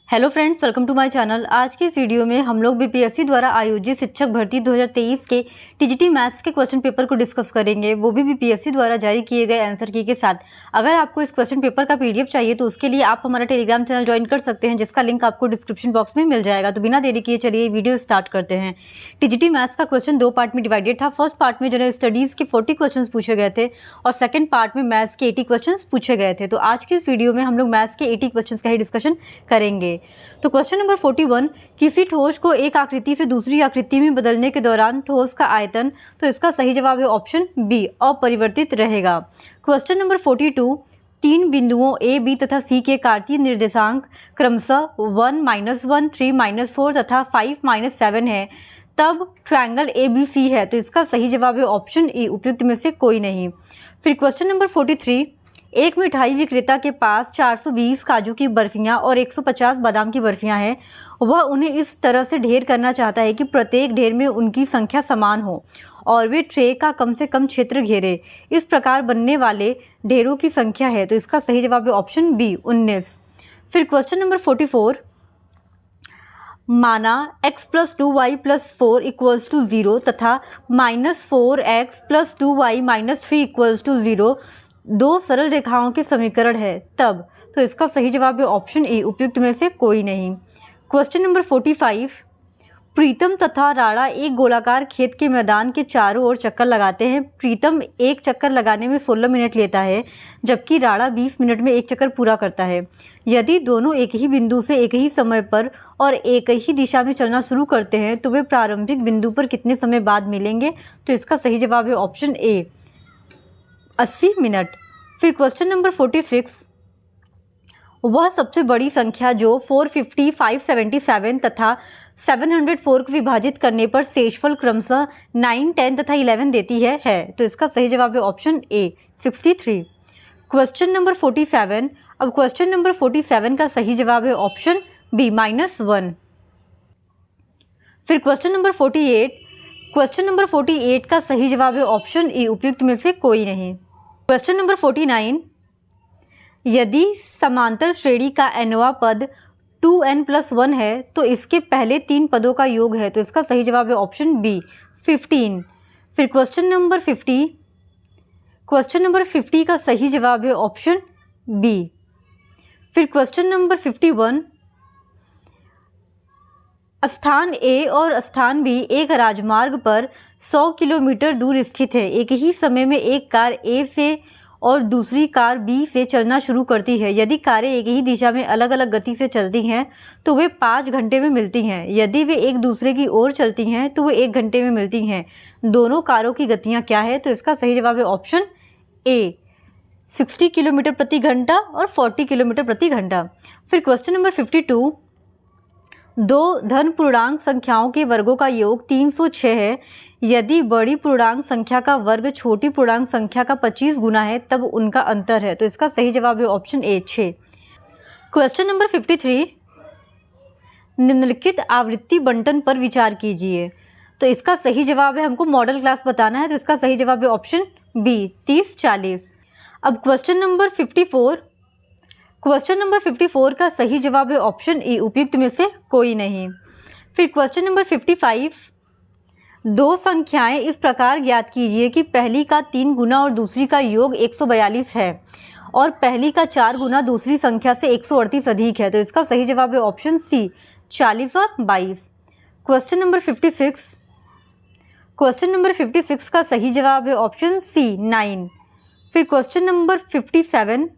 Hello friends, welcome to my channel. आज की इस वीडियो में हम लोग बीपीएससी द्वारा आयोजित शिक्षक भर्ती 2023 के टीजीटी मैथ्स के क्वेश्चन पेपर को डिस्कस करेंगे, वो भी बीपीएससी द्वारा जारी किए गए आंसर की के साथ। अगर आपको इस क्वेश्चन पेपर का पीडीएफ चाहिए तो उसके लिए आप हमारा टेलीग्राम चैनल ज्वाइन कर सकते हैं, जिसका लिंक आपको डिस्क्रिप्शन बॉक्स में मिल जाएगा। तो बिना देरी किए चलिए वीडियो स्टार्ट करते हैं। टीजीटी मैथ्स का क्वेश्चन दो पार्ट में डिवाइडेड था। फर्स्ट पार्ट में जनरल स्टडीज के 40 क्वेश्चन पूछे गए थे और सेकंड पार्ट में मैथ्स के 80 क्वेश्चन पूछे गए थे। तो आज की इस वीडियो में हम लोग मैथ्स के 80 क्वेश्चन का ही डिस्कशन करेंगे। तो क्वेश्चन नंबर 41, किसी ठोस को एक आकृति से दूसरी आकृति में बदलने के दौरान ठोस का आयतन, तो इसका सही जवाब है ऑप्शन बी, अपरिवर्तित रहेगा। क्वेश्चन नंबर 42, तीन बिंदुओं ए, बी तथा सी के कार्तीय निर्देशांक क्रमशः 1, -1, 3, -4 तथा 5, -7 है, तब ट्रायंगल ABC है, तो इसका सही जवाब है ऑप्शन ई, उपयुक्त में से कोई नहीं। फिर क्वेश्चन नंबर 43, एक मिठाई विक्रेता के पास 420 काजू की बर्फियां और 150 बादाम की बर्फियां हैं। वह उन्हें इस तरह से ढेर करना चाहता है कि प्रत्येक ढेर में उनकी संख्या समान हो और वे ट्रे का कम से कम क्षेत्र घेरे। इस प्रकार बनने वाले ढेरों की संख्या है, तो इसका सही जवाब है ऑप्शन बी, 19। फिर क्वेश्चन नंबर 44, माना x + 2y + 4 = 0 तथा -4x + 2y - 3 = 0 दो सरल रेखाओं के समीकरण है, तब, तो इसका सही जवाब है ऑप्शन ए, उपयुक्त में से कोई नहीं। क्वेश्चन नंबर 45, प्रीतम तथा राणा एक गोलाकार खेत के मैदान के चारों ओर चक्कर लगाते हैं। प्रीतम एक चक्कर लगाने में 16 मिनट लेता है, जबकि राणा 20 मिनट में एक चक्कर पूरा करता है। यदि दोनों एक ही बिंदु से एक ही समय पर और एक ही दिशा में चलना शुरू करते हैं, तो वे प्रारंभिक बिंदु पर कितने समय बाद मिलेंगे? तो इसका सही जवाब है ऑप्शन ए, 80 मिनट। फिर क्वेश्चन नंबर 46, वह सबसे बड़ी संख्या जो 450, 577 तथा 704 को विभाजित करने पर शेषफल क्रमशः 9, 10 तथा 11 देती है, तो इसका सही जवाब है ऑप्शन ए, 63। क्वेश्चन नंबर 47, अब क्वेश्चन नंबर 47 का सही जवाब है ऑप्शन बी, -1। फिर क्वेश्चन नंबर 48, क्वेश्चन नंबर 48 का सही जवाब है ऑप्शन ई, उपयुक्त में से कोई नहीं। क्वेश्चन नंबर 49, यदि समांतर श्रेणी का nवां पद 2n+1 है, तो इसके पहले तीन पदों का योग है, तो इसका सही जवाब है ऑप्शन बी, 15। फिर क्वेश्चन नंबर 50, क्वेश्चन नंबर 50 का सही जवाब है ऑप्शन बी। फिर क्वेश्चन नंबर 51, स्थान ए और स्थान बी एक राजमार्ग पर 100 किलोमीटर दूर स्थित है। एक ही समय में एक कार ए से और दूसरी कार बी से चलना शुरू करती है। यदि कारें एक ही दिशा में अलग अलग गति से चलती हैं तो वे 5 घंटे में मिलती हैं। यदि वे एक दूसरे की ओर चलती हैं तो वे 1 घंटे में मिलती हैं। दोनों कारों की गतियाँ क्या है? तो इसका सही जवाब है ऑप्शन ए, 60 किलोमीटर प्रति घंटा और 40 किलोमीटर प्रति घंटा। फिर क्वेश्चन नंबर 52, दो धन पूर्णांक संख्याओं के वर्गों का योग 306 है। यदि बड़ी पूर्णांक संख्या का वर्ग छोटी पूर्णांक संख्या का 25 गुना है, तब उनका अंतर है, तो इसका सही जवाब है ऑप्शन ए, 6। क्वेश्चन नंबर 53, निम्नलिखित आवृत्ति बंटन पर विचार कीजिए। तो इसका सही जवाब है, हमको मॉडल क्लास बताना है, तो इसका सही जवाब है ऑप्शन बी, 30-40। अब क्वेश्चन नंबर 54, क्वेश्चन नंबर 54 का सही जवाब है ऑप्शन ई, उपयुक्त में से कोई नहीं। फिर क्वेश्चन नंबर 55, दो संख्याएं इस प्रकार ज्ञात कीजिए कि पहली का 3 गुना और दूसरी का योग 142 है और पहली का 4 गुना दूसरी संख्या से 138 अधिक है, तो इसका सही जवाब है ऑप्शन सी, 40 और 22। क्वेश्चन नंबर 56, क्वेश्चन नंबर 56 का सही जवाब है ऑप्शन सी, 9। फिर क्वेश्चन नंबर 57,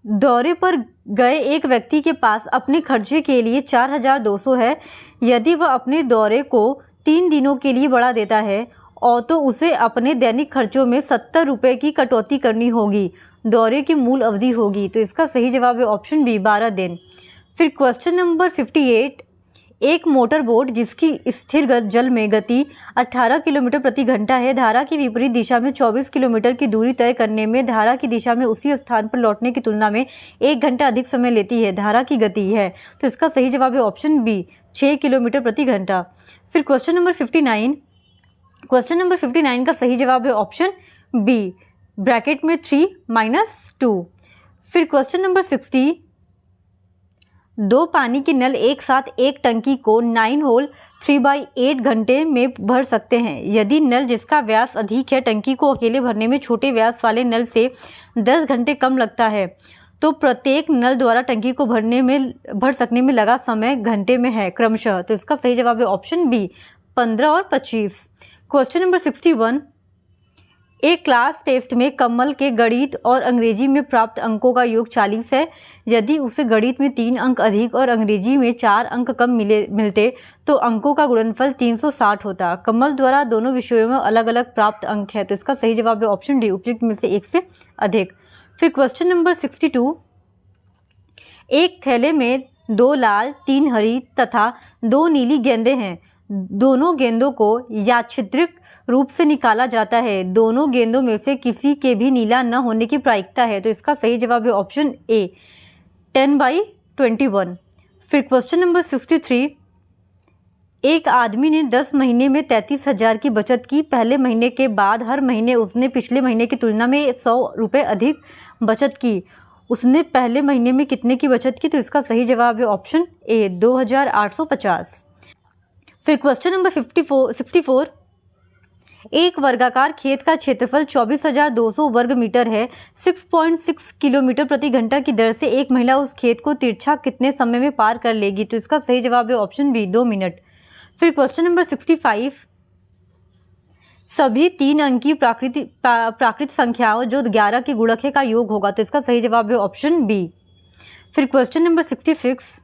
दौरे पर गए एक व्यक्ति के पास अपने खर्चे के लिए 4200 है। यदि वह अपने दौरे को 3 दिनों के लिए बढ़ा देता है और तो उसे अपने दैनिक खर्चों में 70 रुपये की कटौती करनी होगी। दौरे की मूल अवधि होगी, तो इसका सही जवाब है ऑप्शन बी, 12 दिन। फिर क्वेश्चन नंबर 58, एक मोटर बोट जिसकी स्थिर जल में गति 18 किलोमीटर प्रति घंटा है, धारा की विपरीत दिशा में 24 किलोमीटर की दूरी तय करने में धारा की दिशा में उसी स्थान पर लौटने की तुलना में 1 घंटा अधिक समय लेती है। धारा की गति है, तो इसका सही जवाब है ऑप्शन बी, 6 किलोमीटर प्रति घंटा। फिर क्वेश्चन नंबर 59, क्वेश्चन नंबर 59 का सही जवाब है ऑप्शन बी, ब्रैकेट में 3 - 2। फिर क्वेश्चन नंबर 60, दो पानी के नल एक साथ एक टंकी को 9 होल 3/8 घंटे में भर सकते हैं। यदि नल जिसका व्यास अधिक है टंकी को अकेले भरने में छोटे व्यास वाले नल से 10 घंटे कम लगता है तो प्रत्येक नल द्वारा टंकी को भर सकने में लगा समय घंटे में है क्रमशः। तो इसका सही जवाब है ऑप्शन बी 15 और 25। क्वेश्चन नंबर 61, एक क्लास टेस्ट में कमल के गणित और अंग्रेजी में प्राप्त अंकों का योग 40 है। यदि उसे गणित में 3 अंक अधिक और अंग्रेजी में 4 अंक कम मिलते तो अंकों का गुणनफल 360 होता। कमल द्वारा दोनों विषयों में अलग अलग प्राप्त अंक है तो इसका सही जवाब है ऑप्शन डी उपयुक्त में से एक से अधिक। फिर क्वेश्चन नंबर 62, एक थैले में 2 लाल 3 हरी तथा 2 नीली गेंदें हैं। दोनों गेंदों को यादृच्छिक रूप से निकाला जाता है। दोनों गेंदों में से किसी के भी नीला न होने की प्रायिकता है तो इसका सही जवाब है ऑप्शन ए 10/21। फिर क्वेश्चन नंबर 63, एक आदमी ने 10 महीने में 33,000 की बचत की। पहले महीने के बाद हर महीने उसने पिछले महीने की तुलना में 100 रुपये अधिक बचत की। उसने पहले महीने में कितने की बचत की तो इसका सही जवाब है ऑप्शन ए 2,850। फिर क्वेश्चन नंबर 64, एक वर्गाकार खेत का क्षेत्रफल 24,200 वर्ग मीटर है। 6.6 किलोमीटर प्रति घंटा की दर से एक महिला उस खेत को तिरछा कितने समय में पार कर लेगी तो इसका सही जवाब है ऑप्शन बी 2 मिनट। फिर क्वेश्चन नंबर 65, सभी 3 अंकी प्राकृत संख्याओं जो 11 के गुणक है का योग होगा तो इसका सही जवाब है ऑप्शन बी। फिर क्वेश्चन नंबर 66,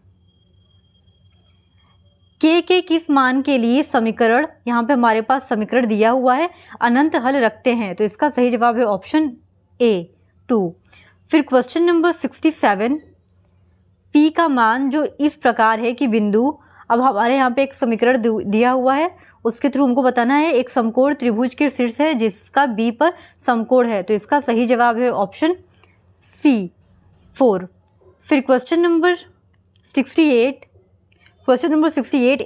के किस मान के लिए समीकरण, यहाँ पे हमारे पास समीकरण दिया हुआ है, अनंत हल रखते हैं तो इसका सही जवाब है ऑप्शन ए 2। फिर क्वेश्चन नंबर 67, पी का मान जो इस प्रकार है कि बिंदु, अब हमारे यहाँ पे एक समीकरण दिया हुआ है उसके थ्रू हमको बताना है एक समकोण त्रिभुज के शीर्ष है जिसका बी पर समकोण है तो इसका सही जवाब है ऑप्शन सी 4। फिर क्वेश्चन नंबर 68,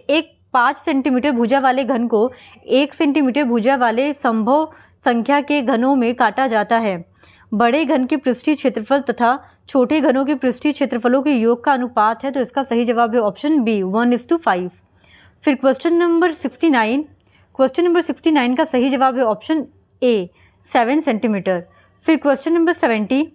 एक 5 सेंटीमीटर भुजा वाले घन को 1 सेंटीमीटर भुजा वाले संभव संख्या के घनों में काटा जाता है। बड़े घन के पृष्ठीय क्षेत्रफल तथा छोटे घनों के पृष्ठीय क्षेत्रफलों के योग का अनुपात है तो इसका सही जवाब है ऑप्शन बी 1:5। फिर क्वेश्चन नंबर 69 का सही जवाब है ऑप्शन ए 7 सेंटीमीटर। फिर क्वेश्चन नंबर 70,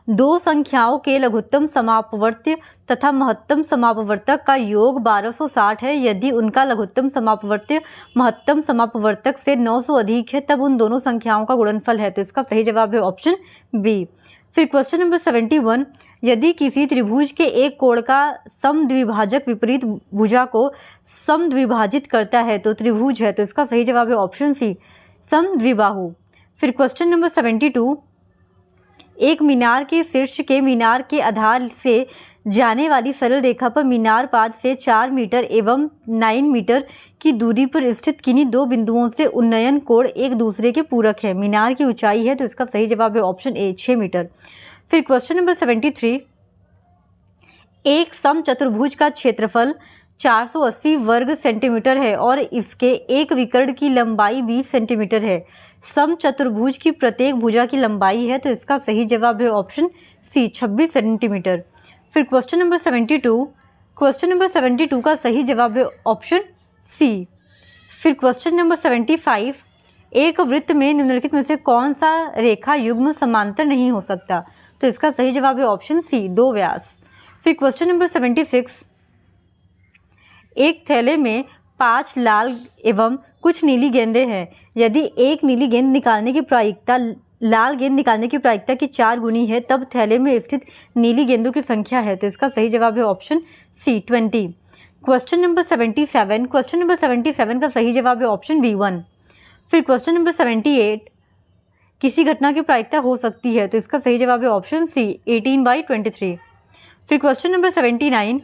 दो संख्याओं के लघुत्तम समापवर्त्य तथा महत्तम समापवर्तक का योग 1260 है। यदि उनका लघुत्तम समापवर्त्य महत्तम समापवर्तक से 900 अधिक है तब उन दोनों संख्याओं का गुणनफल है तो इसका सही जवाब है ऑप्शन बी। फिर क्वेश्चन नंबर 71, यदि किसी त्रिभुज के एक कोण का समद्विभाजक विपरीत भुजा को समद्विभाजित करता है तो त्रिभुज है तो इसका सही जवाब है ऑप्शन सी समद्विबाहु। फिर क्वेश्चन नंबर 72, एक मीनार के शीर्ष के मीनार के आधार से जाने वाली सरल रेखा पर मीनार पाद से 4 मीटर एवं 9 मीटर की दूरी पर स्थित किन्हीं दो बिंदुओं से उन्नयन कोण एक दूसरे के पूरक है। मीनार की ऊंचाई है तो इसका सही जवाब है ऑप्शन ए 6 मीटर। फिर क्वेश्चन नंबर 73, एक समचतुर्भुज का क्षेत्रफल 480 वर्ग सेंटीमीटर है और इसके एक विकर्ण की लंबाई 20 सेंटीमीटर है। समचतुर्भुज की प्रत्येक भुजा की लंबाई है तो इसका सही जवाब है ऑप्शन सी 26 सेंटीमीटर। फिर क्वेश्चन नंबर 72 का सही जवाब है ऑप्शन सी। फिर क्वेश्चन नंबर 75, एक वृत्त में निम्नलिखित में से कौन सा रेखा युग्म समांतर नहीं हो सकता तो इसका सही जवाब है ऑप्शन सी 2 व्यास। फिर क्वेश्चन नंबर 76, एक थैले में 5 लाल एवं कुछ नीली गेंदें हैं। यदि एक नीली गेंद निकालने की प्रायिकता लाल गेंद निकालने की प्रायिकता की 4 गुनी है तब थैले में स्थित नीली गेंदों की संख्या है तो इसका सही जवाब है ऑप्शन सी 20। क्वेश्चन नंबर 77 का सही जवाब है ऑप्शन बी 1। फिर क्वेश्चन नंबर 78, किसी घटना की प्रायिकता हो सकती है तो इसका सही जवाब है ऑप्शन सी 18/23। फिर क्वेश्चन नंबर 79,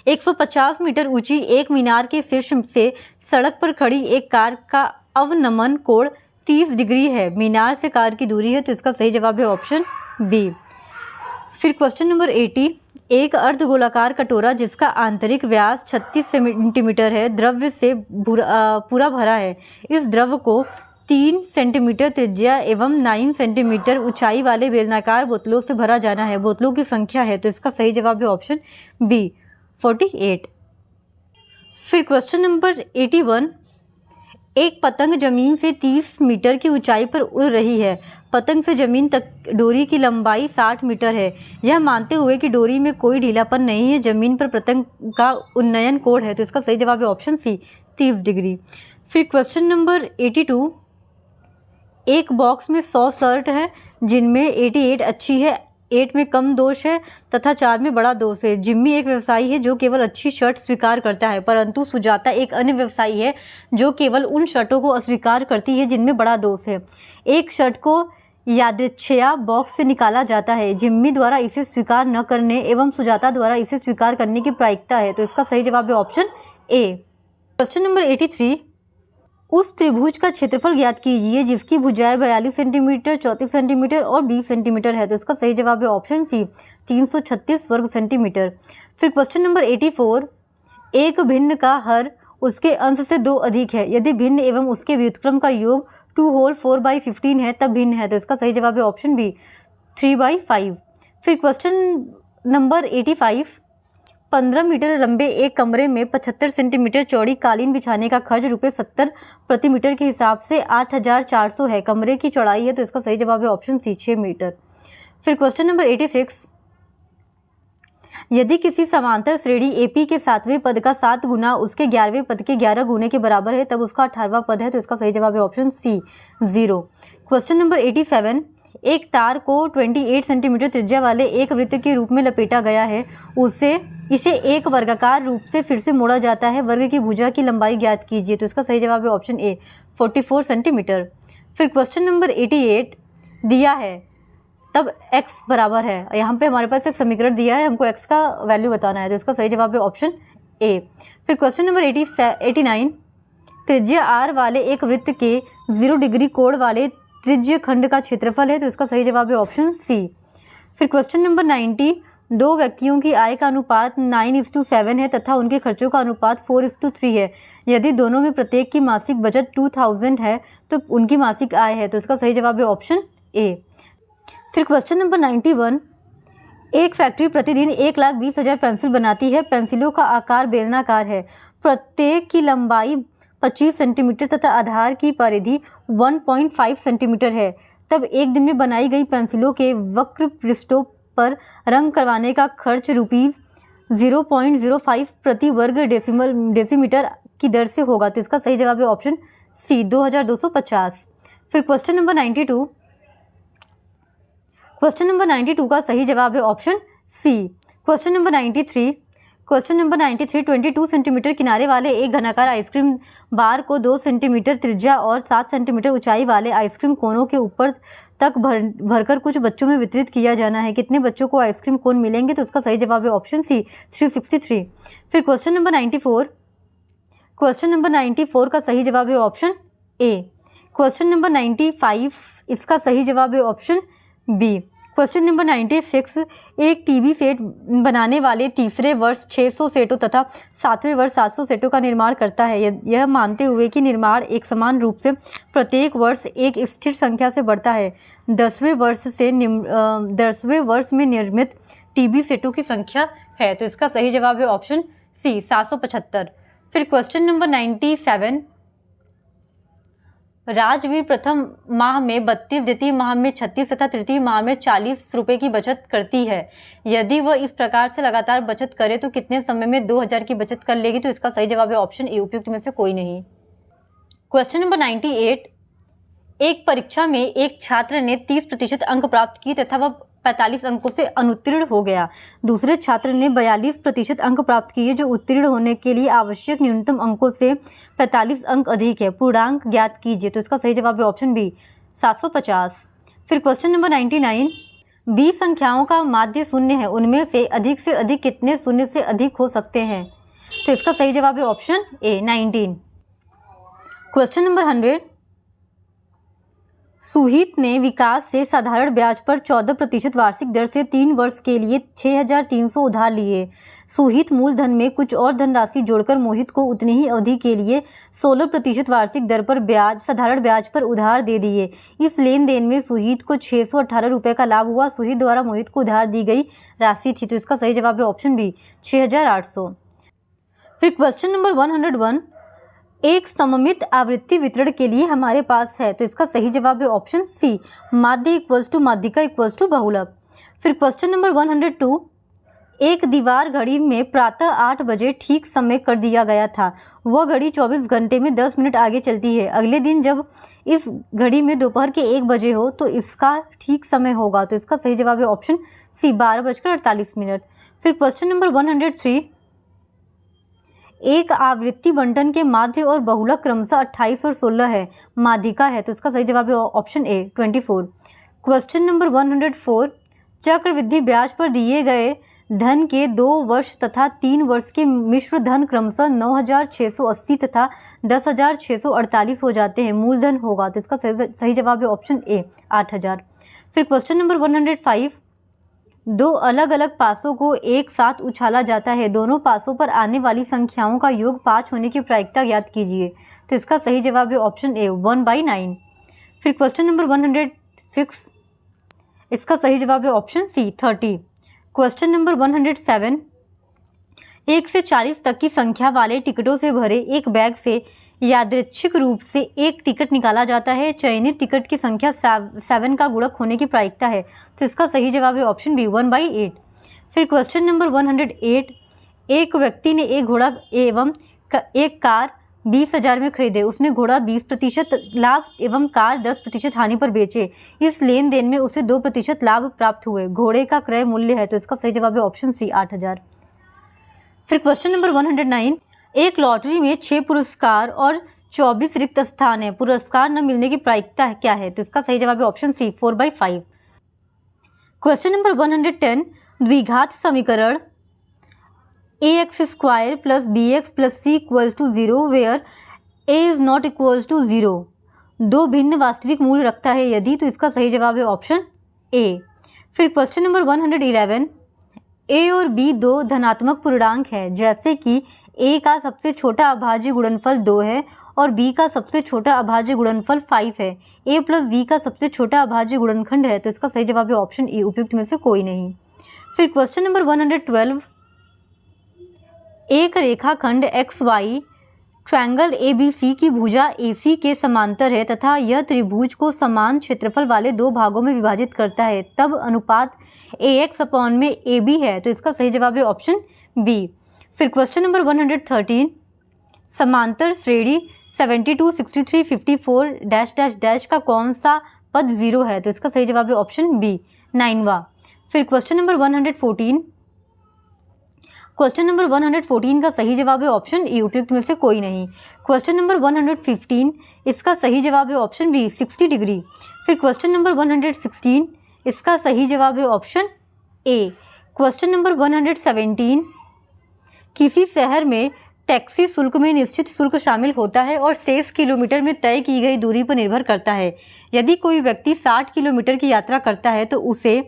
150 मीटर ऊंची एक मीनार के शीर्ष से सड़क पर खड़ी एक कार का अवनमन कोण 30 डिग्री है। मीनार से कार की दूरी है तो इसका सही जवाब है ऑप्शन बी। फिर क्वेश्चन नंबर 80, एक अर्धगोलाकार कटोरा जिसका आंतरिक व्यास 36 सेंटीमीटर है द्रव्य से पूरा भरा है। इस द्रव को 3 सेंटीमीटर त्रिज्या एवं 9 सेंटीमीटर ऊंचाई वाले बेलनाकार बोतलों से भरा जाना है। बोतलों की संख्या है, तो इसका सही जवाब है ऑप्शन बी 48। फिर क्वेश्चन नंबर 81, एक पतंग जमीन से 30 मीटर की ऊंचाई पर उड़ रही है। पतंग से जमीन तक डोरी की लंबाई 60 मीटर है। यह मानते हुए कि डोरी में कोई ढीलापन नहीं है, जमीन पर पतंग का उन्नयन कोण है, तो इसका सही जवाब है ऑप्शन सी 30 डिग्री। फिर क्वेश्चन नंबर 82, एक बॉक्स में 100 शर्ट है जिनमें 88 अच्छी है, 8 में कम दोष है तथा 4 में बड़ा दोष है। जिम्मी एक व्यवसायी है जो केवल अच्छी शर्ट स्वीकार करता है, परंतु सुजाता एक अन्य व्यवसायी है जो केवल उन शर्टों को अस्वीकार करती है जिनमें बड़ा दोष है। एक शर्ट को यादृच्छया बॉक्स से निकाला जाता है। जिम्मी द्वारा इसे स्वीकार न करने एवं सुजाता द्वारा इसे स्वीकार करने की प्रायिकता है, तो इसका सही जवाब है ऑप्शन ए। क्वेश्चन नंबर 83, उस त्रिभुज का क्षेत्रफल ज्ञात कीजिए जिसकी भुजाएं 42 सेंटीमीटर, 34 सेंटीमीटर और 20 सेंटीमीटर है, तो इसका सही जवाब है ऑप्शन सी 336 वर्ग सेंटीमीटर। फिर क्वेश्चन नंबर 84, एक भिन्न का हर उसके अंश से 2 अधिक है। यदि भिन्न एवं उसके व्युत्क्रम का योग 2 होल 4/15 है तब भिन्न है, तो इसका सही जवाब है ऑप्शन बी 3/5। फिर क्वेश्चन नंबर 85, 15 मीटर लंबे एक कमरे में 75 सेंटीमीटर चौड़ी कालीन बिछाने का खर्च ₹70 प्रति मीटर के हिसाब से 8,400 है। कमरे की चौड़ाई है, तो इसका सही जवाब है ऑप्शन सी 6 मीटर। फिर क्वेश्चन नंबर 86, यदि किसी समांतर श्रेणी AP के 7वें पद का 7 गुना उसके 11वें पद के 11 गुने के बराबर है तब उसका 18वां पद है, तो इसका सही जवाब है ऑप्शन सी 0। क्वेश्चन नंबर 87, एक तार को 28 सेंटीमीटर त्रिज्या वाले एक वृत्त के रूप में लपेटा गया है। इसे एक वर्गाकार रूप से फिर से मोड़ा जाता है। वर्ग की भुजा की लंबाई ज्ञात कीजिए, तो इसका सही जवाब है ऑप्शन ए 44 सेंटीमीटर। फिर क्वेश्चन नंबर 88, दिया है तब x बराबर है। यहाँ पे हमारे पास एक समीकरण दिया है, हमको x का वैल्यू बताना है, तो इसका सही जवाब है ऑप्शन ए। फिर क्वेश्चन नंबर 89, त्रिज्या r वाले एक वृत्त के 0 डिग्री कोण वाले त्रिज्य खंड का क्षेत्रफल है, तो इसका सही जवाब है ऑप्शन सी। फिर क्वेश्चन नंबर 90, 2 व्यक्तियों की आय का अनुपात 9:7 है तथा उनके खर्चों का अनुपात 4:3 है। यदि दोनों में प्रत्येक की मासिक बचत 2000 है तो उनकी मासिक आय है, तो इसका सही जवाब है ऑप्शन ए। फिर क्वेश्चन नंबर 91, एक फैक्ट्री प्रतिदिन 1,20,000 पेंसिल बनाती है। पेंसिलों का आकार बेलनाकार है। प्रत्येक की लंबाई 25 सेंटीमीटर तथा आधार की परिधि 1.5 सेंटीमीटर है। तब एक दिन में बनाई गई पेंसिलों के वक्र पृष्ठों पर रंग करवाने का खर्च ₹0.05 प्रति वर्ग डेसीमीटर की दर से होगा, तो इसका सही जवाब है ऑप्शन सी 2250। फिर क्वेश्चन नंबर 92, क्वेश्चन नंबर 92 का सही जवाब है option C. Question number 93, 22 centimetre किनारे वाले एक घनाकार आइसक्रीम बार को 2 सेंटीमीटर त्रिज्या और 7 सेंटीमीटर ऊंचाई वाले आइसक्रीम कोनों के ऊपर तक भरकर कुछ बच्चों में वितरित किया जाना है। कितने बच्चों को आइसक्रीम कोन मिलेंगे, तो उसका सही जवाब है ऑप्शन सी 363। फिर क्वेश्चन नंबर 94, क्वेश्चन नंबर 94 का सही जवाब है ऑप्शन ए। क्वेश्चन नंबर 95, इसका सही जवाब है ऑप्शन बी। क्वेश्चन नंबर 96, एक टीवी सेट बनाने वाले तीसरे वर्ष 600 सेटों तथा 7वें वर्ष 700 सेटों का निर्माण करता है। यह मानते हुए कि निर्माण एक समान रूप से प्रत्येक वर्ष एक स्थिर संख्या से बढ़ता है। 10वें वर्ष में निर्मित टीवी सेटों की संख्या है, तो इसका सही जवाब है ऑप्शन सी 775। फिर क्वेश्चन नंबर 97, राजवीर प्रथम माह में 32, द्वितीय माह में 36 तथा तृतीय माह में 40 रुपए की बचत करती है। यदि वह इस प्रकार से लगातार बचत करे तो कितने समय में 2000 की बचत कर लेगी, तो इसका सही जवाब है ऑप्शन ए, उपयुक्त में से कोई नहीं। क्वेश्चन नंबर 98, एक परीक्षा में एक छात्र ने 30% अंक प्राप्त किए तथा वह 45 अंकों से अनुत्तीर्ण हो गया। दूसरे छात्र ने 42% अंक प्राप्त किए जो उत्तीर्ण होने के लिए आवश्यक न्यूनतम अंकों से 45 अंक अधिक है। पूर्णांक ज्ञात कीजिए, तो इसका सही जवाब है ऑप्शन बी 750। फिर क्वेश्चन नंबर 99, 20 संख्याओं का माध्य शून्य है, उनमें से अधिक कितने शून्य से अधिक हो सकते हैं, तो इसका सही जवाब है option A 19। Question number 100, Suhit ने विकास से साधारण ब्याज पर 14% वार्षिक दर से 3 वर्ष के लिए 6,300 उधार लिए। सुहित मूलधन में कुछ और धनराशि जोड़कर मोहित को उतनी ही अवधि के लिए 16% वार्षिक दर पर साधारण ब्याज पर उधार दे दिए। इस लेन देन में सुहित को 618 रुपये का लाभ हुआ। सुहित द्वारा मोहित को उधार दी गई राशि थी, तो इसका सही जवाब है ऑप्शन बी 6,800। फिर क्वेश्चन नंबर 101, एक सममित आवृत्ति वितरण के लिए हमारे पास है, तो इसका सही जवाब है ऑप्शन सी माध्य इक्वल्स टू माध्यिका इक्वल्स टू बहुलक। फिर क्वेश्चन नंबर 102, एक दीवार घड़ी में प्रातः 8 बजे ठीक समय कर दिया गया था। वह घड़ी 24 घंटे में 10 मिनट आगे चलती है। अगले दिन जब इस घड़ी में दोपहर के 1 बजे हो तो इसका ठीक समय होगा, तो इसका सही जवाब है ऑप्शन सी 12:48। फिर क्वेश्चन नंबर 103, एक आवृत्ति बंटन के माध्य और बहुलक क्रमशः 28 और 16 है, माध्यिका है, तो इसका सही जवाब है ऑप्शन ए 24। क्वेश्चन नंबर 104, चक्रवृद्धि ब्याज पर दिए गए धन के 2 वर्ष तथा 3 वर्ष के मिश्र धन क्रमशः 9,680 तथा 10,648 हो जाते हैं, मूलधन होगा, तो इसका सही जवाब है ऑप्शन ए 8,000। फिर क्वेश्चन नंबर 105, 2 अलग अलग पासों को एक साथ उछाला जाता है, दोनों पासों पर आने वाली संख्याओं का योग 5 होने की प्रायिकता ज्ञात कीजिए, तो इसका सही जवाब है ऑप्शन ए 1/9। फिर क्वेश्चन नंबर 106, इसका सही जवाब है ऑप्शन सी 30। क्वेश्चन नंबर 107, 1 से 40 तक की संख्या वाले टिकटों से भरे एक बैग से यादृच्छिक रूप से एक टिकट निकाला जाता है। चयनित टिकट की संख्या 7 का गुणक होने की प्रायिकता है, तो इसका सही जवाब है ऑप्शन बी 1/8। फिर क्वेश्चन नंबर 108, एक व्यक्ति ने एक घोड़ा एवं एक कार 20,000 में खरीदे। उसने घोड़ा 20% लाभ एवं कार 10% हानि पर बेचे। इस लेन देन में उसे 2% लाभ प्राप्त हुए। घोड़े का क्रय मूल्य है, तो इसका सही जवाब है ऑप्शन सी 8,000। फिर क्वेश्चन नंबर 109, एक लॉटरी में 6 पुरस्कार और 24 रिक्त स्थान है, पुरस्कार न मिलने की प्रायिकता क्या है, तो इसका सही जवाब है ऑप्शन सी 4/5। क्वेश्चन नंबर 110, द्विघात समीकरण ax² + bx + c = 0 where a is not equals to 0 दो भिन्न वास्तविक मूल रखता है यदि, तो इसका सही जवाब है ऑप्शन ए। फिर क्वेश्चन नंबर 111, a और b 2 धनात्मक पूर्णांक है, जैसे कि a का सबसे छोटा अभाज्य गुणनफल 2 है और b का सबसे छोटा अभाज्य गुणनफल 5 है। a + b का सबसे छोटा अभाज्य गुणनखंड है, तो इसका सही जवाब है ऑप्शन ए, उपयुक्त में से कोई नहीं। फिर क्वेश्चन नंबर 112, एक रेखाखंड XY ट्रायंगल ABC की भुजा AC के समांतर है तथा यह त्रिभुज को समान क्षेत्रफल वाले 2 भागों में विभाजित करता है, तब अनुपात AX/AB है, तो इसका सही जवाब है ऑप्शन बी। फिर क्वेश्चन नंबर 113, समांतर श्रेणी 72, 63, 54 ... का कौन सा पद 0 है, तो इसका सही जवाब है ऑप्शन बी 9वां। फिर क्वेश्चन नंबर 114, क्वेश्चन नंबर 114 का सही जवाब है ऑप्शन ए, उपयुक्त में से कोई नहीं। क्वेश्चन नंबर 115, इसका सही जवाब है ऑप्शन बी 60 डिग्री। फिर क्वेश्चन नंबर 116, इसका सही जवाब है ऑप्शन ए। क्वेश्चन नंबर 117, किसी शहर में टैक्सी शुल्क में निश्चित शुल्क शामिल होता है और शेष किलोमीटर में तय की गई दूरी पर निर्भर करता है। यदि कोई व्यक्ति 60 किलोमीटर की यात्रा करता है तो उसे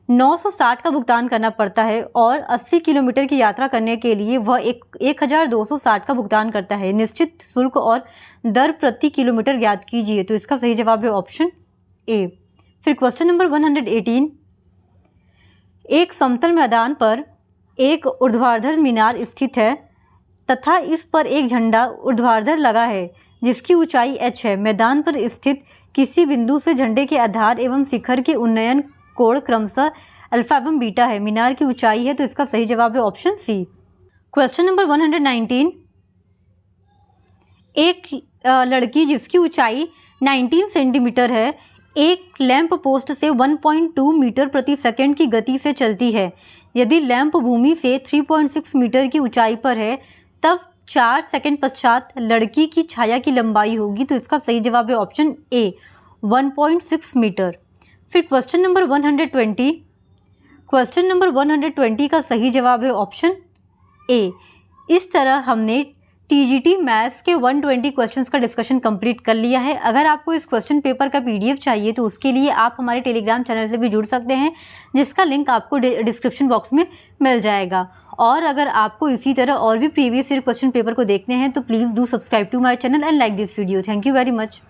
960 का भुगतान करना पड़ता है और 80 किलोमीटर की यात्रा करने के लिए वह 1260 का भुगतान करता है। निश्चित शुल्क और दर प्रति किलोमीटर ज्ञात कीजिए, तो इसका सही जवाब है ऑप्शन ए। फिर क्वेश्चन नंबर 118, एक समतल मैदान पर एक ऊर्ध्वाधर मीनार स्थित है तथा इस पर एक झंडा ऊर्ध्वाधर लगा है जिसकी ऊंचाई h है। मैदान पर स्थित किसी बिंदु से झंडे के आधार एवं शिखर के उन्नयन कोण क्रमशः अल्फा एवं बीटा है। मीनार की ऊंचाई है, तो इसका सही जवाब है ऑप्शन सी। क्वेश्चन नंबर 119, एक लड़की जिसकी ऊंचाई 19 सेंटीमीटर है एक लैंप पोस्ट से 1.2 मीटर प्रति सेकंड की गति से चलती है। यदि लैंप भूमि से 3.6 मीटर की ऊंचाई पर है तब 4 सेकंड पश्चात लड़की की छाया की लंबाई होगी, तो इसका सही जवाब है ऑप्शन ए 1.6 मीटर। फिर क्वेश्चन नंबर 120, क्वेश्चन नंबर 120 का सही जवाब है ऑप्शन ए। इस तरह हमने टीजीटी मैथ्स के 120 क्वेश्चंस का डिस्कशन कंप्लीट कर लिया है। अगर आपको इस क्वेश्चन पेपर का पीडीएफ चाहिए तो उसके लिए आप हमारे टेलीग्राम चैनल से भी जुड़ सकते हैं, जिसका लिंक आपको डिस्क्रिप्शन बॉक्स में मिल जाएगा। और अगर आपको इसी तरह और भी प्रीवियस ईयर क्वेश्चन पेपर को देखने हैं तो please do subscribe to my channel and like this video. Thank you very much.